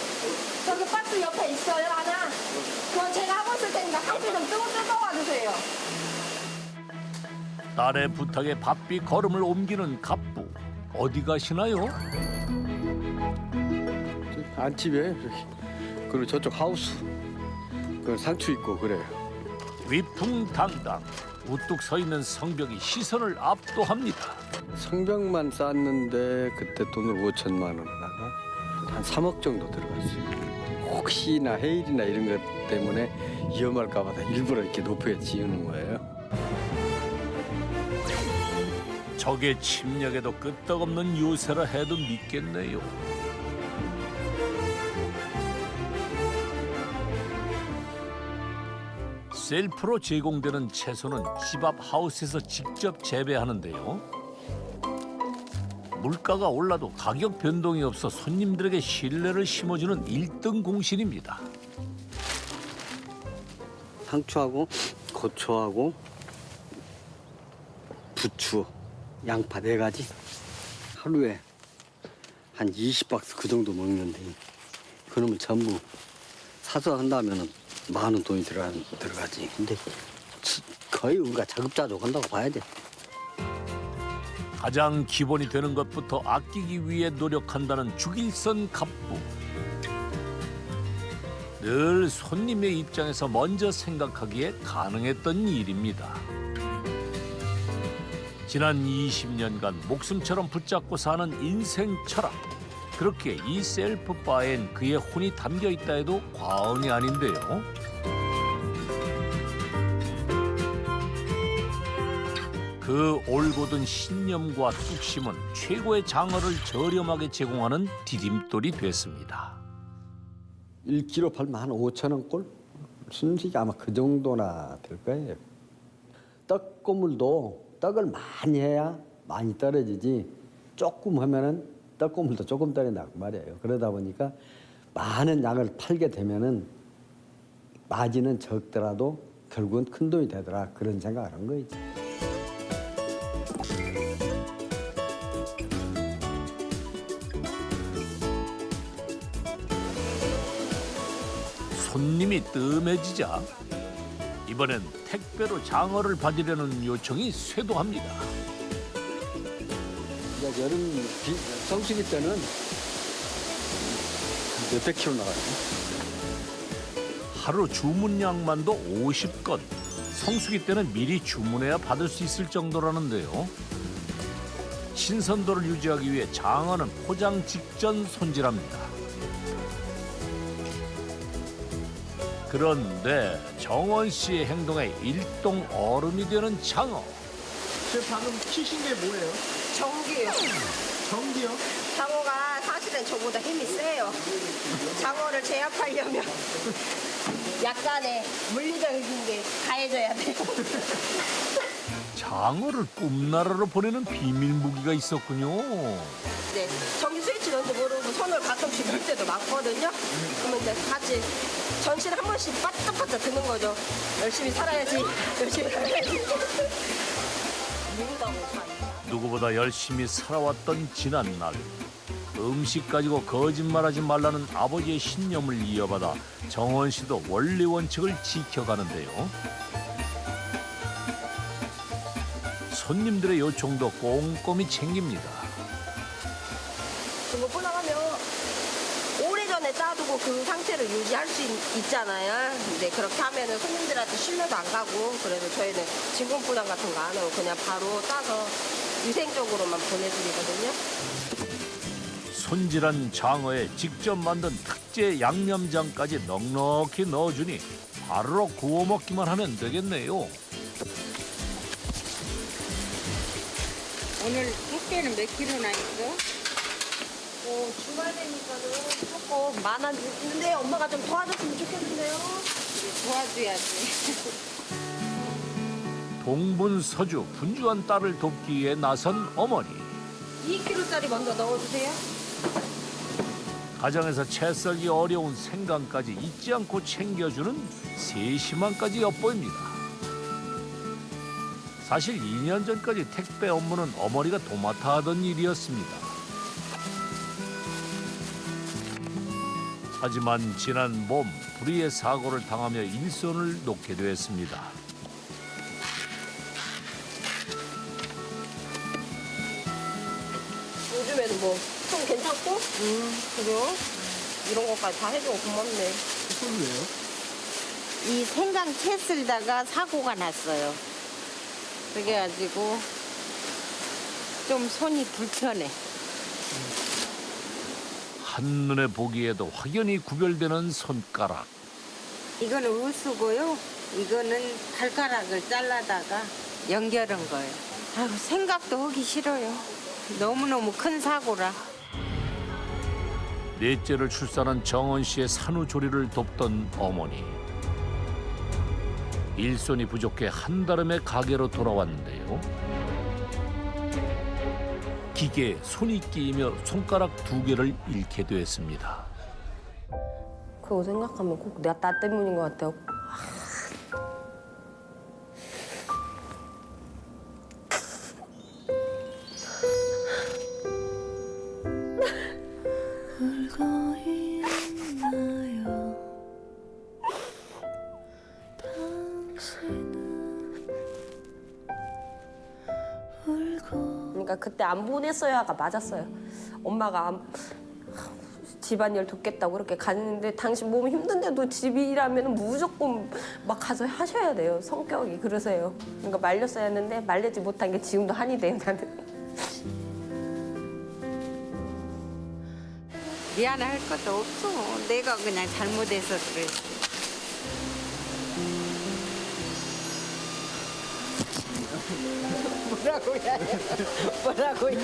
저기 박스 옆에 있어요, 하나. 그건 제가 하고 있을 테니까 상추 좀 뜯어와 주세요. 딸의 부탁에 바삐 걸음을 옮기는 갑부. 어디 가시나요? 안집에 그리고 저쪽 하우스 그 상추 있고 그래요. 위풍당당 우뚝 서 있는 성벽이 시선을 압도합니다. 성벽만 쌓았는데 그때 돈을 5천만 원에다가 한 3억 정도 들어갔어요. 혹시나 해일이나 이런 것 때문에 위험할까 봐 일부러 이렇게 높게 지으는 거예요. 적의 침략에도 끄떡없는 요새라 해도 믿겠네요. 셀프로 제공되는 채소는 집 앞 하우스에서 직접 재배하는데요. 물가가 올라도 가격 변동이 없어 손님들에게 신뢰를 심어주는 1등 공신입니다. 상추하고 고추하고 부추, 양파 4가지 하루에 한 20박스 그 정도 먹는데 그놈을 전부 사서 한다면 많은 돈이 들어가지. 근데 거의 우리가 자급자족 한다고 봐야 돼. 가장 기본이 되는 것부터 아끼기 위해 노력한다는 죽일선 갑부. 늘 손님의 입장에서 먼저 생각하기에 가능했던 일입니다. 지난 20년간 목숨처럼 붙잡고 사는 인생 철학. 그렇게 이 셀프바엔 그의 혼이 담겨 있다 해도 과언이 아닌데요. 그 올곧은 신념과 뚝심은 최고의 장어를 저렴하게 제공하는 디딤돌이 됐습니다. 1kg 팔면 한 5천 원 꼴? 순식이 아마 그 정도나 될 거예요. 떡고물도 떡을 많이 해야 많이 떨어지지 조금 하면은 떡고물도 조금 떨어진다고 말이에요. 그러다 보니까 많은 양을 팔게 되면은 마진은 적더라도 결국은 큰 돈이 되더라 그런 생각을 한 거지. 손님이 뜸해지자 이번엔 택배로 장어를 받으려는 요청이 쇄도합니다. 여름 성수기 때는 몇백 킬로 나가요. 하루 주문량만도 50건. 성수기 때는 미리 주문해야 받을 수 있을 정도라는데요. 신선도를 유지하기 위해 장어는 포장 직전 손질합니다. 그런데 정원 씨의 행동에 일동 얼음이 되는 장어. 지금 방금 키신 게 뭐예요? 전기요. 전기요? 장어가 사실은 저보다 힘이 세요. 장어를 제압하려면 약간의 물리적인 게 가해져야 돼요. 장어를 꿈나라로 보내는 비밀 무기가 있었군요. 네, 전기 스위치 뭔지 모르고 손을 가끔씩 넣을 때도 많거든요. 그러면 이제 같이 전신 한 번씩 빠딱빠딱 드는 거죠. 열심히 살아야지. 열심히 살아야지. 누구보다 열심히 살아왔던 지난날. 음식 가지고 거짓말하지 말라는 아버지의 신념을 이어받아 정원 씨도 원리 원칙을 지켜가는데요. 손님들의 요청도 꼼꼼히 챙깁니다. 그거 나가면 오래전에 따두고 그 상태를 유지할 수 있잖아요. 근데 그렇게 하면은 손님들한테 신뢰도 안 가고 그래서 저희는 진공 포장 같은 거 안 하고 그냥 바로 따서 위생적으로만 보내드리거든요. 손질한 장어에 직접 만든 특제 양념장까지 넉넉히 넣어주니 바로 구워 먹기만 하면 되겠네요. 오늘 택배는 몇 킬로나 있어? 주말 되니까는 조금 많아지는데 엄마가 좀 도와줬으면 좋겠는데요. 도와줘야지. 동분서주 분주한 딸을 돕기 위해 나선 어머니. 2kg짜리 먼저 넣어주세요. 가정에서 채 썰기 어려운 생강까지 잊지 않고 챙겨주는 세심함까지 엿보입니다. 사실 2년 전까지 택배 업무는 어머니가 도맡아 하던 일이었습니다. 하지만 지난 봄 불의의 사고를 당하며 일손을 놓게 됐습니다. 요즘에는 뭐 좀 괜찮고? 그래요? 이런 것까지 다 해주고 고맙네. 손 왜요? 이 생강 채 쓸다가 사고가 났어요. 그래가지고 좀 손이 불편해. 한눈에 보기에도 확연히 구별되는 손가락. 이거는 우수고요. 이거는 발가락을 잘라다가 연결한 거예요. 아유, 생각도 하기 싫어요. 너무너무 큰 사고라. 넷째를 출산한 정원 씨의 산후조리를 돕던 어머니. 일손이 부족해 한달음에 가게로 돌아왔는데요. 기계에 손이 끼이며 손가락 2개를 잃게 됐습니다. 그거 생각하면 꼭 내가 나 때문인 것 같아요. 그러니까 그때 안 보냈어야가 맞았어요. 엄마가 집안일 돕겠다고 그렇게 가는데 당신 몸 힘든데도 집이라면 무조건 막 가서 하셔야 돼요. 성격이 그러세요. 그러니까 말렸어야 했는데 말리지 못한 게 지금도 한이 돼요, 나는. 미안할 것도 없어. 내가 그냥 잘못해서 그래. 뭐라고요?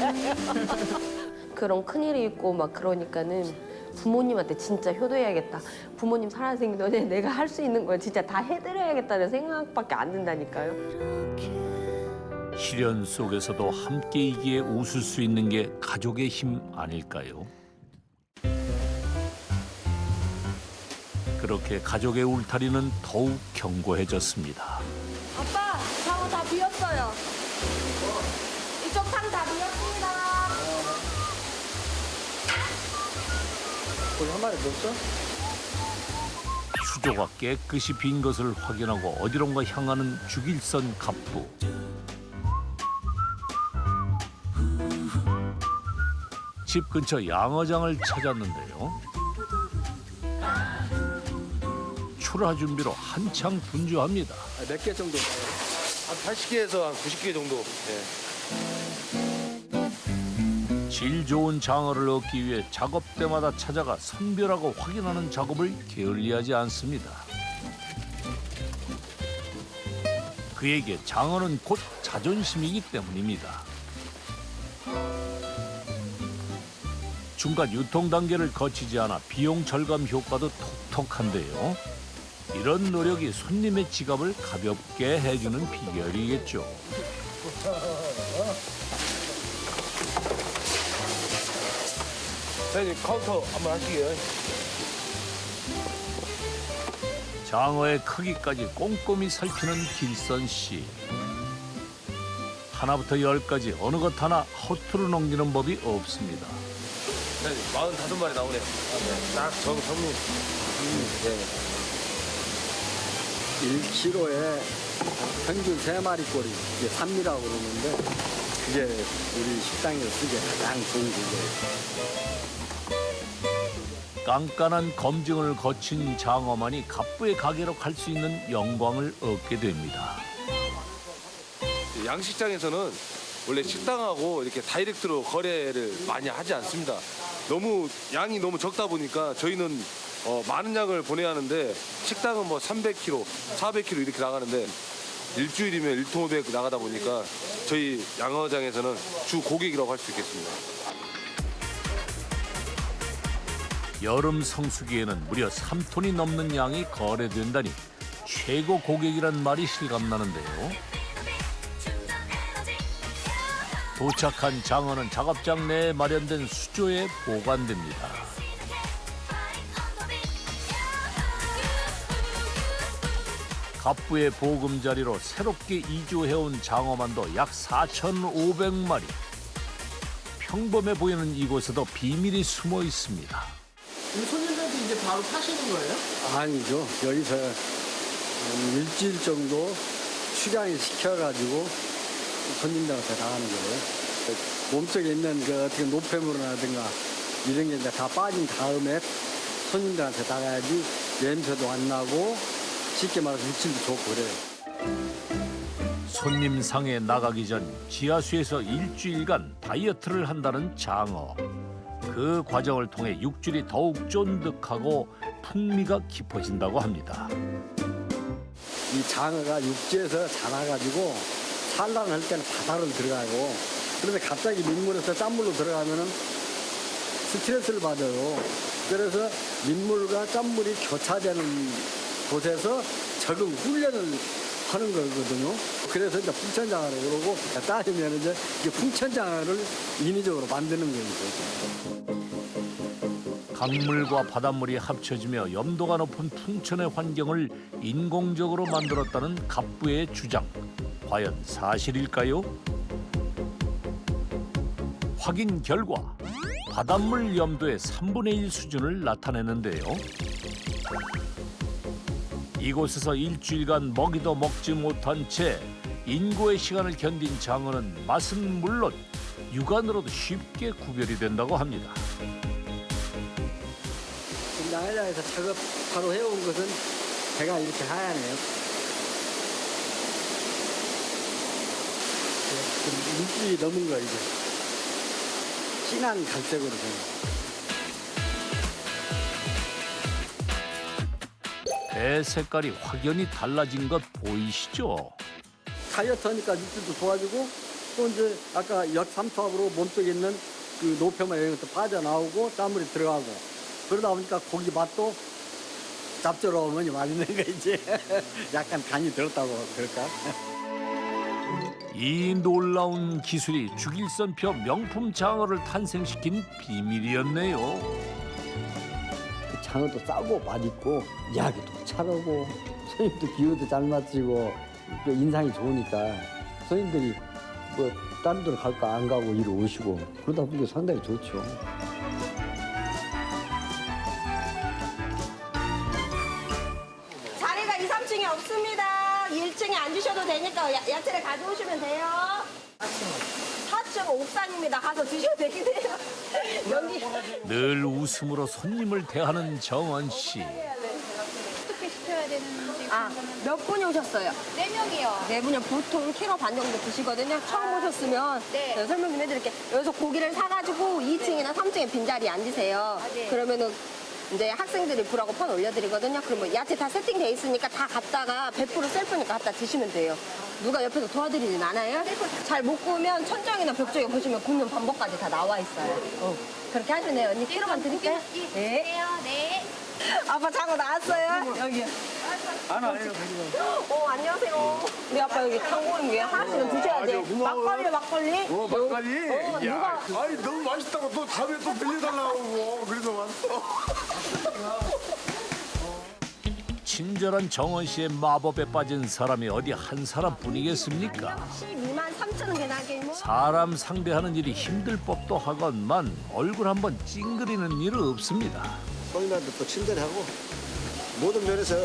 그런 큰일이 있고 막 그러니까는 부모님한테 진짜 효도해야겠다. 부모님 살아생긴 너네 내가 할 수 있는 걸 진짜 다 해드려야겠다는 생각밖에 안 든다니까요. 시련 속에서도 함께이기에 웃을 수 있는 게 가족의 힘 아닐까요? 그렇게 가족의 울타리는 더욱 견고해졌습니다. 아빠, 장어 다 비었어요. 이쪽 탕 다 비었습니다. 거기 한 마리 넣었어? 수조가 깨끗이 빈 것을 확인하고 어디론가 향하는 죽일선 갑부. 집 근처 양어장을 찾았는데요. 출하 준비로 한창 분주합니다. 몇 개 정도? 한 80개에서 한 90개 정도. 질 좋은 장어를 얻기 위해 작업 때마다 찾아가 선별하고 확인하는 작업을 게을리하지 않습니다. 그에게 장어는 곧 자존심이기 때문입니다. 중간 유통 단계를 거치지 않아 비용 절감 효과도 톡톡한데요. 이런 노력이 손님의 지갑을 가볍게 해주는 비결이겠죠. 사장님 카운터 한번 하시게요. 장어의 크기까지 꼼꼼히 살피는 길선 씨. 하나부터 10까지 어느 것 하나 허투루 넘기는 법이 없습니다. 사장님 45마리 나오네요. 딱 정리. 1kg에 평균 3마리꼴이 이게 산미라고 그러는데 그게 우리 식당에서 쓰기에 가장 좋은 고기예요. 깐깐한 검증을 거친 장어만이 갑부의 가게로 갈 수 있는 영광을 얻게 됩니다. 양식장에서는 원래 식당하고 이렇게 다이렉트로 거래를 많이 하지 않습니다. 양이 너무 적다 보니까 저희는 많은 양을 보내야 하는데 식당은 뭐 300kg, 400kg 이렇게 나가는데 일주일이면 1톤 500 나가다 보니까 저희 양어장에서는 주 고객이라고 할 수 있겠습니다. 여름 성수기에는 무려 3톤이 넘는 양이 거래된다니 최고 고객이란 말이 실감나는데요. 도착한 장어는 작업장 내에 마련된 수조에 보관됩니다. 갑부의 보금자리로 새롭게 이주해온 장어만도 약 4,500마리. 평범해 보이는 이곳에도 비밀이 숨어 있습니다. 우리 손님들한테 이제 바로 파시는 거예요? 아니죠. 여기서 일주일 정도 축양을 시켜가지고 손님들한테 나가는 거예요. 몸속에 있는 그 어떻게 노폐물이라든가 이런 게 이제 다 빠진 다음에 손님들한테 나가야지 냄새도 안 나고 쉽게 말해서 육질도 좋고 그래요. 손님 상에 나가기 전 지하수에서 일주일간 다이어트를 한다는 장어. 그 과정을 통해 육질이 더욱 쫀득하고 풍미가 깊어진다고 합니다. 이 장어가 육지에서 자라가지고 산란할 때는 바다로 들어가고 그런데 갑자기 민물에서 짠물로 들어가면은 스트레스를 받아요. 그래서 민물과 짠물이 교차되는 곳에서 적응 훈련을 하는 거거든요. 그래서 이제 풍천장어를 그러고 따지면 이제 풍천장어를 인위적으로 만드는 거죠. 강물과 바닷물이 합쳐지며 염도가 높은 풍천의 환경을 인공적으로 만들었다는 갑부의 주장. 과연 사실일까요? 확인 결과 바닷물 염도의 3분의 1 수준을 나타내는데요. 이곳에서 일주일간 먹이도 먹지 못한 채 인고의 시간을 견딘 장어는 맛은 물론 육안으로도 쉽게 구별이 된다고 합니다. 양해장에서 작업하러 해온 것은 배가 이렇게 하얗네요. 물기 넘은 거 이제 진한 갈색으로 됩니다. 배 색깔이 확연히 달라진 것 보이시죠? 다이어트 하니까 육질도 좋아지고 또 이제 아까 역삼투압으로 몸속에 있는 그 노폐물 이런 것도 빠져나오고 땀물이 들어가고 그러다 보니까 고기 맛도 짭조름하니 맛있는 거 이제 약간 간이 들었다고 그럴까? 이 놀라운 기술이 죽일선표 명품 장어를 탄생시킨 비밀이었네요. 그 장어도 싸고 맛있고 이야기도 잘하고 손님도 비유도 잘 맞추고 또 인상이 좋으니까 손님들이 뭐 다른 데로 갈까 안 가고 이리 오시고 그러다 보니까 상당히 좋죠. 자리가 2, 3층에 없습니다. 1층에 앉으셔도 되니까 야채를 가져오시면 돼요. 4층 옥상입니다. 가서 드셔도 되긴 해요. 여기 늘 웃음으로 손님을 대하는 정원 씨. 어떻게 시켜야 되는지 몇 분이 오셨어요? 4명이요. 4분이요. 보통 키로 반 정도 드시거든요. 처음 오셨으면 네. 설명 좀 해드릴게요. 여기서 고기를 사가지고 2층이나 3층에 빈자리에 앉으세요. 네. 그러면은 이제 학생들이 불하고 판 올려드리거든요. 그러면 야채 다 세팅돼 있으니까 다 갖다가 100% 셀프니까 갖다 드시면 돼요. 누가 옆에서 도와드리진 않아요? 잘 못 구우면 천장이나 벽 쪽에 보시면 굽는 방법까지 다 나와 있어요. 그렇게 하시면 돼요. 언니 키로만 드릴까요? 네. 네. 아빠 장어 나왔어요? 여기. 하나예요. 안녕하세요. 우리 아빠 여기 탕후루 위에 하나씩은 드셔야 돼. 막걸리. 막걸리? 누가? 아니 너무 맛있다고 또 다음에 또 빌려달라고 그래서 왔어. 친절한 정원 씨의 마법에 빠진 사람이 어디 한 사람뿐이겠습니까? 12만 3천 원 개나게 뭐. 사람 상대하는 일이 힘들 법도 하건만 얼굴 한번 찡그리는 일은 없습니다. 손님한테 또 친절하고 모든 면에서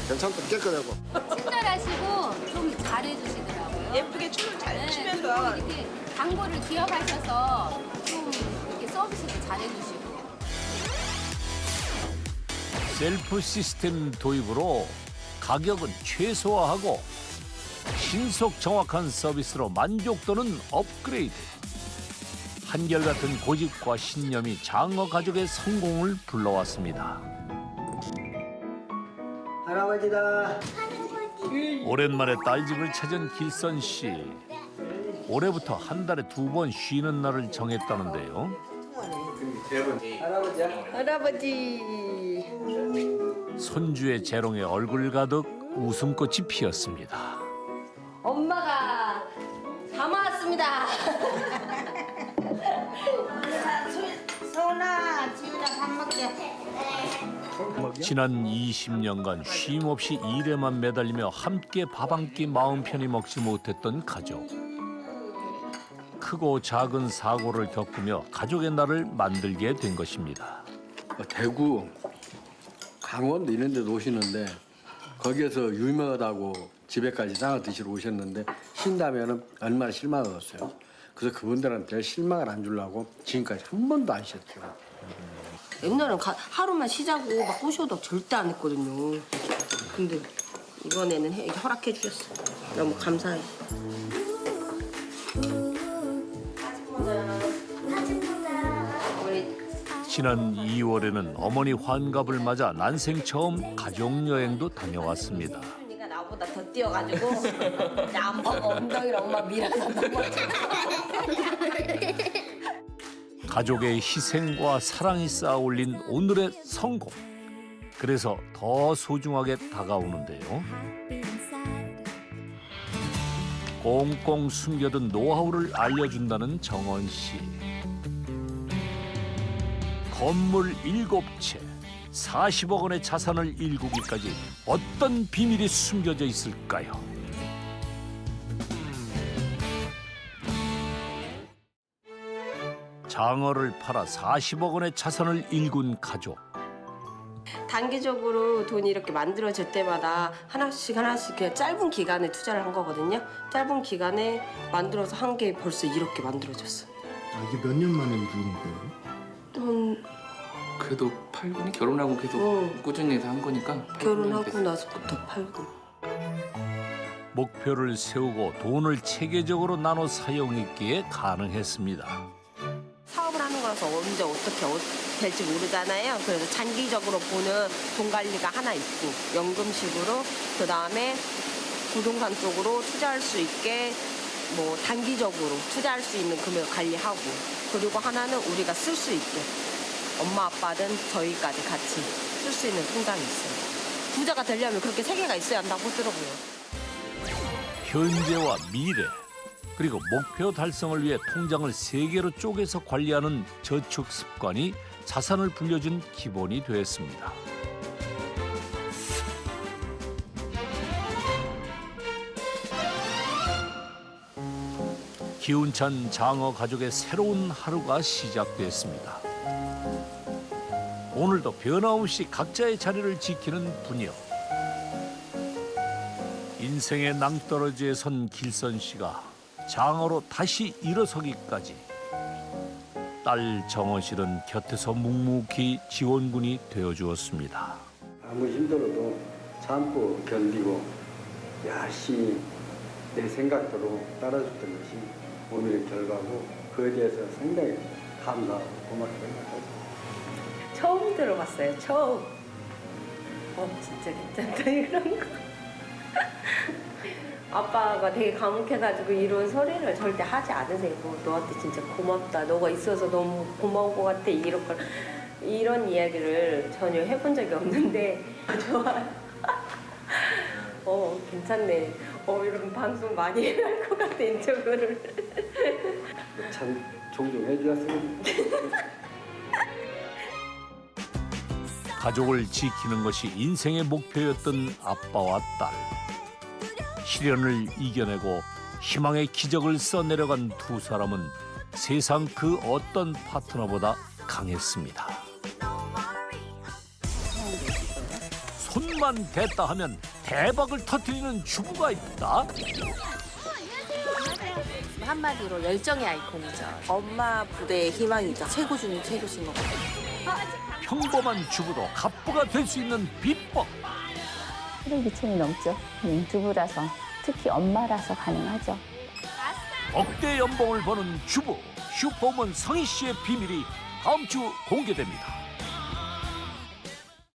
괜찮고 깨끗하고. 친절하시고 좀 잘해주시더라고요. 예쁘게 춤을 잘 추면서 이렇게 광고를 기억하셔서 좀 이렇게 서비스도 잘해주시고. 셀프 시스템 도입으로 가격은 최소화하고 신속 정확한 서비스로 만족도는 업그레이드. 한결같은 고집과 신념이 장어 가족의 성공을 불러왔습니다. 할아버지다. 오랜만에 딸집을 찾은 길선 씨. 올해부터 한 달에 2번 쉬는 날을 정했다는데요. 할아버지. 손주의 재롱에 얼굴 가득 웃음꽃이 피었습니다. 엄마가 담아왔습니다. 소은아, 지훈아 밥 먹자. 지난 20년간 쉼없이 일에만 매달리며 함께 밥 한 끼 마음 편히 먹지 못했던 가족. 크고 작은 사고를 겪으며 가족의 날을 만들게 된 것입니다. 대구 강원도 이런 데도 오시는데 거기에서 유명하다고 집에까지 장어 드시러 오셨는데 쉰다면은 얼마나 실망하겠어요. 그래서 그분들한테 실망을 안 주려고 지금까지 한 번도 안 쉬었죠. 옛날엔 하루만 쉬자고 막 꼬셔도 절대 안 했거든요. 근데 이번에는 허락해 주셨어요. 너무 감사해요. 지난 2월에는 어머니 환갑을 맞아 난생 처음 가족여행도 다녀왔습니다. 네가 나보다 더 뛰어가지고 엉덩이를 엄마 밀어놨단 말이야. 가족의 희생과 사랑이 쌓아올린 오늘의 성공. 그래서 더 소중하게 다가오는데요. 꽁꽁 숨겨둔 노하우를 알려준다는 정원 씨. 건물 7채, 40억 원의 자산을 일구기까지 어떤 비밀이 숨겨져 있을까요? 장어를 팔아 40억 원의 자산을 일군 가족. 단기적으로 돈이 이렇게 만들어질 때마다 하나씩 그냥 짧은 기간에 투자를 한 거거든요. 짧은 기간에 만들어서 한 게 벌써 이렇게 만들어졌어요. 이게 몇 년 만에 이루는 거예요? 그래도 8군이 결혼하고 계속 꾸준히 한 거니까. 결혼하고 나서부터 8군. 목표를 세우고 돈을 체계적으로 나눠 사용했기에 가능했습니다. 사업을 하는 거라서 언제 어떻게 될지 모르잖아요. 그래서 장기적으로 보는 돈 관리가 하나 있고 연금식으로 그다음에 부동산 쪽으로 투자할 수 있게 뭐 단기적으로 투자할 수 있는 금액을 관리하고 그리고 하나는 우리가 쓸 수 있게 엄마 아빠든 저희까지 같이 쓸 수 있는 통장이 있어요. 부자가 되려면 그렇게 세 개가 있어야 한다고 하더라고요. 현재와 미래 그리고 목표 달성을 위해 통장을 3개로 쪼개서 관리하는 저축 습관이 자산을 불려준 기본이 되었습니다. 기운찬 장어 가족의 새로운 하루가 시작됐습니다. 오늘도 변함없이 각자의 자리를 지키는 부녀. 인생의 낭떠러지에 선 길선 씨가 장어로 다시 일어서기까지 딸 정원 씨는 곁에서 묵묵히 지원군이 되어주었습니다. 아무 힘들어도 참고 견디고 열심히 내 생각대로 따라줬던 것이 오늘의 결과고 그에 대해서 상당히 감사하고 고맙게 생각하죠. 처음 들어봤어요. 처음. 진짜 괜찮다 이런 거. 아빠가 되게 감격해가지고 이런 소리를 절대 하지 않으세요. 너한테 진짜 고맙다. 너가 있어서 너무 고마운 것 같아. 이런 이야기를 전혀 해본 적이 없는데 좋아요. 괜찮네. 이런 방송 많이 할 것 같아 인적으로. 참 종종 해주었으면. 가족을 지키는 것이 인생의 목표였던 아빠와 딸. 시련을 이겨내고 희망의 기적을 써내려간 두 사람은 세상 그 어떤 파트너보다 강했습니다. 손만 댔다 하면 대박을 터뜨리는 주부가 있다. 한마디로 열정의 아이콘이죠. 엄마 부대의 희망이죠. 최고 중에 최고신 것 같아요. 평범한 주부도 갑부가 될 수 있는 비법. 7,2천이 넘죠. 주부라서, 특히 엄마라서 가능하죠. 억대 연봉을 버는 주부 슈퍼우먼 성희 씨의 비밀이 다음 주 공개됩니다.